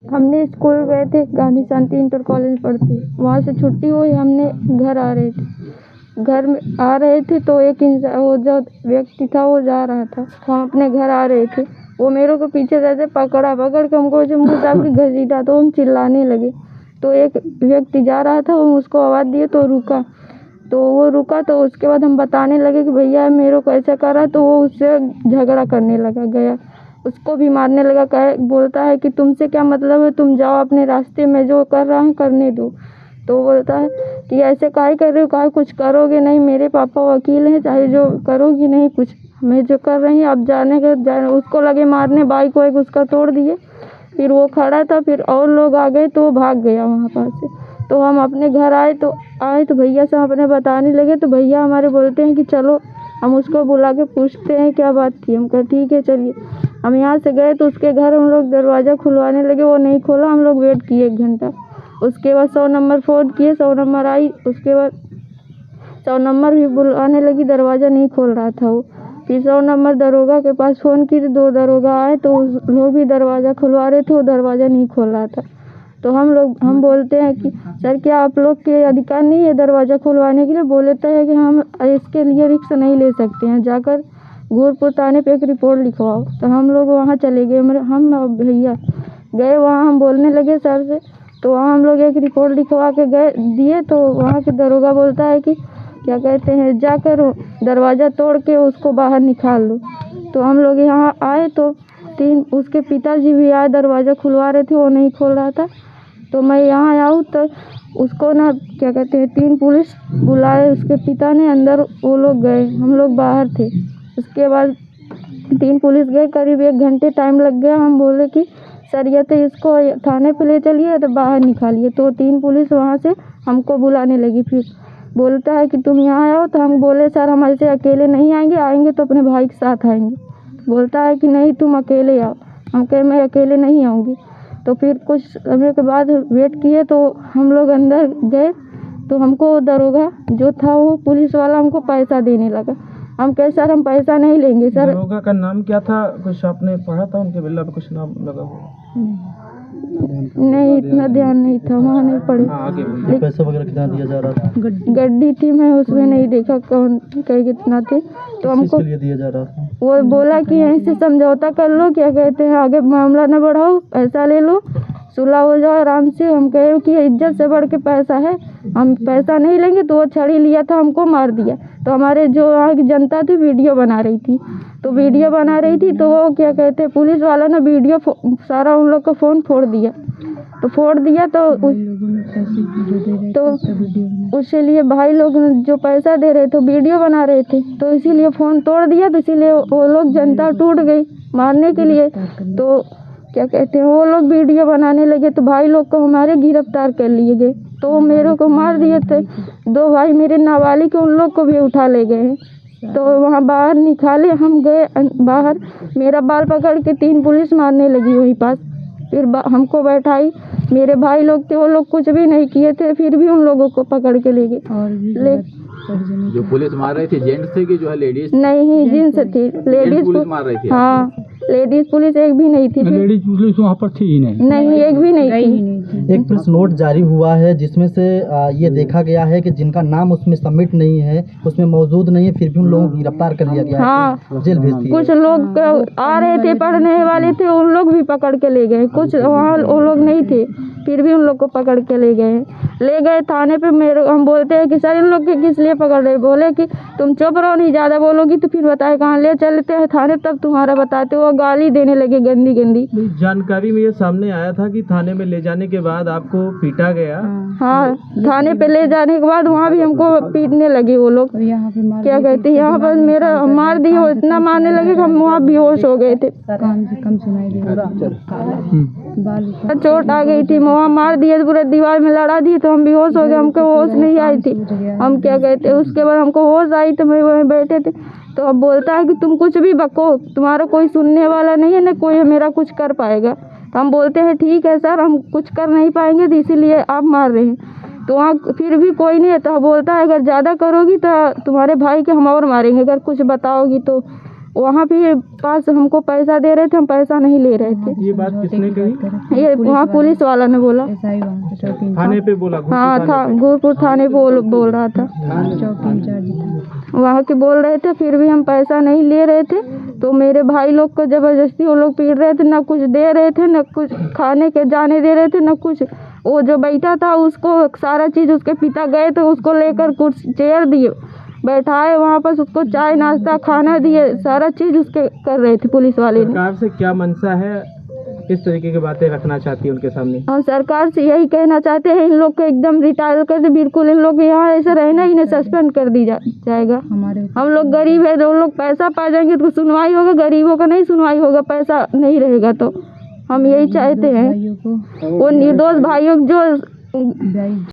हमने स्कूल गए थे, गांधी शांति इंटर कॉलेज पढ़ती, वहाँ से छुट्टी हुई, हमने घर आ रहे थे। घर में आ रहे थे तो एक इंसान, वो जो व्यक्ति था वो जा रहा था, हम अपने घर आ रहे थे, वो मेरे को पीछे से पकड़ के हमको जो मुँह साहब की घसीटा, तो हम चिल्लाने लगे। तो एक व्यक्ति जा रहा था, वो उसको आवाज़ दिए तो रुका, तो वो रुका। तो उसके बाद हम बताने लगे कि भैया मेरे को ऐसा कर रहा, तो वो उससे झगड़ा करने लगा, गया उसको भी मारने लगा। बोलता है कि तुमसे क्या मतलब है, तुम जाओ अपने रास्ते में, जो कर रहा है करने दो। तो बोलता है कि ऐसे काहे कर रहे हो, काहे कुछ करोगे नहीं, मेरे पापा वकील हैं, चाहे जो करोगी नहीं कुछ, मैं जो कर रही हूँ अब जाने उसको लगे मारने, बाइक वाइक उसका तोड़ दिए। फिर वो खड़ा था, फिर और लोग आ गए तो वो भाग गया वहाँ पास से। तो हम अपने घर आए तो भैया से अपने बताने लगे, तो भैया हमारे बोलते हैं कि चलो हम उसको बुला के पूछते हैं क्या बात थी। हम कहा ठीक है चलिए। हम यहाँ से गए तो उसके घर हम लोग दरवाज़ा खुलवाने लगे, वो नहीं खोला। हम लोग वेट किए 1 घंटा। उसके बाद 100 नंबर फ़ोन किए, 100 नंबर आई। उसके बाद 100 नंबर भी बुलाने लगी, दरवाज़ा नहीं खोल रहा था वो। फिर 100 नंबर दरोगा के पास फ़ोन की, 2 दरोगा आए तो लोग भी दरवाज़ा खुलवा रहे थे, वो दरवाज़ा नहीं खोल रहा था। तो हम बोलते हैं कि सर क्या आप लोग के अधिकार नहीं है दरवाज़ा खुलवाने के लिए? बोलते हैं कि हम इसके लिए रिस्क नहीं ले सकते हैं, जाकर गोरखपुर थाने पे एक रिपोर्ट लिखवाओ। तो हम लोग वहाँ चले गए, हम भैया गए वहाँ, हम बोलने लगे सर से। तो वहाँ हम लोग एक रिपोर्ट लिखवा के दिए। तो वहाँ के दरोगा बोलता है कि क्या कहते हैं, जाकर दरवाज़ा तोड़ के उसको बाहर निकाल लो। तो हम लोग यहाँ आए तो उसके पिताजी भी आए, दरवाज़ा खुलवा रहे थे, वो नहीं खोल रहा था। तो मैं यहाँ आऊँ तो उसको ना क्या कहते हैं 3 पुलिस बुलाए, उसके पिता ने अंदर, वो लोग गए, हम लोग बाहर थे। उसके बाद 3 पुलिस गए, करीब 1 घंटे टाइम लग गया। हम बोले कि सर ये तो इसको थाने पे ले चलिए तो बाहर निकालिए। तो 3 पुलिस वहाँ से हमको बुलाने लगी। फिर बोलता है कि तुम यहाँ आओ। तो हम बोले सर हम ऐसे अकेले नहीं आएंगे, आएंगे तो अपने भाई के साथ आएंगे। बोलता है कि नहीं तुम अकेले आओ। हम कहे मैं अकेले नहीं आऊँगी। तो फिर कुछ समय के बाद वेट किए तो हम लोग अंदर गए। तो हमको दरोगा जो था वो पुलिस वाला हमको पैसा देने लगा। हम कहे सर हम पैसा नहीं लेंगे सर। दरोगा का नाम क्या था, कुछ आपने पढ़ा था उनके बिल्ला पे कुछ नाम लगा हुआ? नहीं इतना ध्यान नहीं था, वहाँ नहीं पढ़े। पैसा वगैरह कितना दिया जा रहा था? गड्डी थी, मैं उसमें नहीं देखा कौन कहीं कितना थे। तो हमको लिए दिया जा रहा था? वो बोला कि यहीं से समझौता कर लो, क्या कहते हैं आगे मामला न बढ़ाओ, पैसा ले लो, सुलह हो जाओ आराम से। हम कहे कि इज्जत से बढ़ के पैसा है, हम पैसा नहीं लेंगे। तो वो छड़ी लिया था, हमको मार दिया। तो हमारे जो वहाँ की जनता थी वीडियो बना रही थी, तो वीडियो बना रही थी तो वो क्या कहते हैं पुलिस वाला ने वीडियो सारा उन लोग का फ़ोन फोड़ दिया। तो फोड़ दिया तो उसके लिए भाई लोग जो पैसा दे रहे थे वीडियो बना रहे थे, तो इसीलिए फ़ोन तोड़ दिया। तो इसीलिए वो लोग जनता टूट गई मारने के लिए। तो क्या कहते हैं वो लोग वीडियो बनाने लगे, तो भाई लोग को हमारे गिरफ्तार कर लिए गए। तो वो मेरे को मार दिए थे। 2 भाई मेरे नाबालिग, उन लोग को भी उठा ले गए। तो वहाँ बाहर निकाले, हम गए बाहर, मेरा बाल पकड़ के 3 पुलिस मारने लगी वहीं पास। फिर हमको बैठाई, मेरे भाई लोग थे वो लोग कुछ भी नहीं किए थे, फिर भी उन लोगों को पकड़ के ले गए। जो पुलिस मार रही थी जेंट्स थे कि जो है लेडीज? नहीं जेंट्स थी, लेडीज पुलिस मार रही थी। हाँ लेडीज पुलिस एक भी नहीं थी। लेडीज पुलिस वहाँ पर थी ही नहीं, एक भी नहीं थी। एक प्रेस नोट जारी हुआ है जिसमें से ये देखा गया है कि जिनका नाम उसमें सबमिट नहीं है, उसमें मौजूद नहीं है, फिर भी उन लोगों को गिरफ्तार कर लिया गया है। हाँ जेल भेज दिया। कुछ लोग आ रहे थे, पढ़ने वाले थे, उन लोग भी पकड़ के ले गए। कुछ वहाँ वो लोग नहीं थे, फिर भी उन लोग को पकड़ के ले गए थाने पे। हम बोलते हैं कि सर इन लोग के किस लिए पकड़ रहे? बोले कि तुम चुप रहो, नहीं ज़्यादा बोलोगी तो फिर बताए कहाँ ले चलते हैं थाने, तब तुम्हारा बताते। वो गाली देने लगे गंदी गंदी। जानकारी में ये सामने आया था कि थाने में ले जाने के बाद आपको पीटा गया। हाँ थाने पे ले जाने के बाद वहाँ भी हमको पीटने लगे वो लोग। क्या कहते हैं यहाँ पर मेरा मार दिए, इतना मारने लगे कि हम वहाँ बेहोश हो गए थे। चोट आ गई थी, वहाँ मार दिए, पूरे दीवार में लड़ा दिए तो हम बेहोश हो गए। हमको होश नहीं आई थी। हम क्या कहते हैं उसके बाद हमको होश आई तो मैं वहीं बैठे थे। तो अब बोलता है कि तुम कुछ भी बको, तुम्हारा कोई सुनने वाला नहीं है, ना कोई मेरा कुछ कर पाएगा। तो हम बोलते हैं ठीक है सर, हम कुछ कर नहीं पाएंगे तो इसीलिए आप मार रहे हैं। तो वहाँ फिर भी कोई नहीं है। तो बोलता है अगर ज़्यादा करोगी तो तुम्हारे भाई के हम और मारेंगे, अगर कुछ बताओगी तो। वहाँ भी पास हमको पैसा दे रहे थे, हम पैसा नहीं ले रहे थे। ये बात किसने कही? ये वहाँ पुलिस वाला ने बोला। थाने पे बोला? हाँ था, गुरपुर थाने बोल रहा था, वहाँ के बोल रहे थे। फिर भी हम पैसा नहीं ले रहे थे, तो मेरे भाई लोग को ज़बरदस्ती वो लोग पीट रहे थे, ना कुछ दे रहे थे, ना कुछ खाने के जाने दे रहे थे, ना कुछ। वो जो बैठा था उसको सारा चीज़, उसके पिता गए तो उसको लेकर कुछ चेयर दिए, बैठाए वहाँ पर, उसको चाय नाश्ता खाना दिए, सारा चीज़ उसके कर रहे थे पुलिस वाले ने। सरकार से क्या मंशा है, किस तरीके की बातें रखना चाहती है उनके सामने? हम सरकार से यही कहना चाहते हैं, इन लोग को एकदम रिटायर कर दे, बिल्कुल इन लोग यहाँ ऐसे रहना ही नहीं, सस्पेंड कर दी जाएगा। हम लोग गरीब है, जो लोग पैसा पा जाएंगे तो सुनवाई होगा, गरीबों का नहीं सुनवाई होगा, पैसा नहीं रहेगा। तो हम यही चाहते हैं वो निर्दोष भाइयों जो